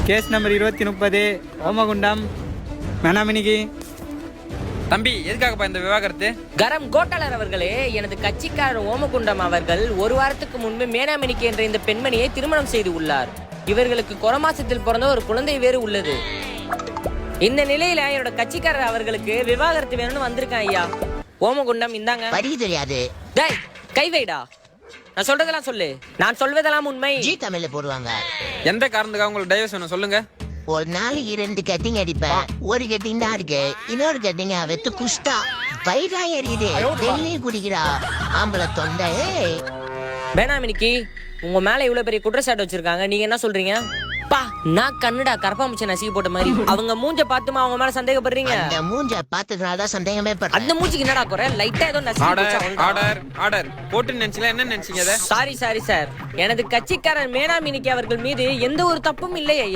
Case number 2030 ஓமகுண்டம் மேனாமினிக்கு. தம்பி, எதுக்காகப்பா இந்த விவாகரத்து? கரம் கோட்டாளர் அவர்களே, எனது கட்சிக்காரர் ஓமகுண்டம் அவர்கள் ஒரு வாரத்துக்கு முன்பு மேனாமினிக்கு என்ற இந்த பெண்மணியை திருமணம் செய்து உள்ளார். இவர்களுக்கு கொரமாசத்தில் பிறந்த ஒரு குழந்தை வேறு உள்ளது. இந்த நிலையில என்னோட கட்சிக்காரர் அவர்களுக்கு விவாகரத்து வேணும்னு வந்திருக்கேன் ஐயா. ஓமகுண்டம் இந்தாங்க. வரி தெரியாது. டேய், கை வைடா. நான் சொல்றதெல்லாம் சொல்லு. நான் சொல்வதெல்லாம் உண்மை. ஜி தமிழ்ல போடுவாங்க. எந்த காரணத்துக்காக உங்களுக்கு டைவர்ஸ் வேணும் சொல்லுங்க. ஒரு நாளைக்கு 2 கட்டிங் அடிப்பேன். ஒரு கட்டிங் தான் இருக்கு, இன்னொரு கட்டிங் வெத்து குஷ்டா வயிறா எரியுது. டெல்லி குடிக்கிறா ஆம்பளை தொண்டை. மேனாமினிக்கு உங்க மேல இவ்வளவு பெரிய குற்றச்சாட்டு வச்சிருக்காங்க, நீங்க என்ன சொல்றீங்க? பா, நான் கண்ணுடா கரப்பாம்பூச்சி நசுக்கி போட்ட மாதிரி. அவங்க மூஞ்ச பார்த்துமா அவங்க மேல சந்தேகப்படுறீங்க? அந்த மூஞ்ச பார்த்ததுனால தான் சந்தேகமே படுறேன். அந்த மூஞ்சிக்கு என்னடா குறை? லைட்டா ஏதோ நசுக்கி போச்சா? ஆர்டர் போட்டு நினைச்சீங்களா? என்ன நினைச்சீங்க? Sorry sir. எனது கட்சிக்காரர் மேனாமினிக்கு அவர்கள் மீது எந்த ஒரு தப்பும் இல்லை.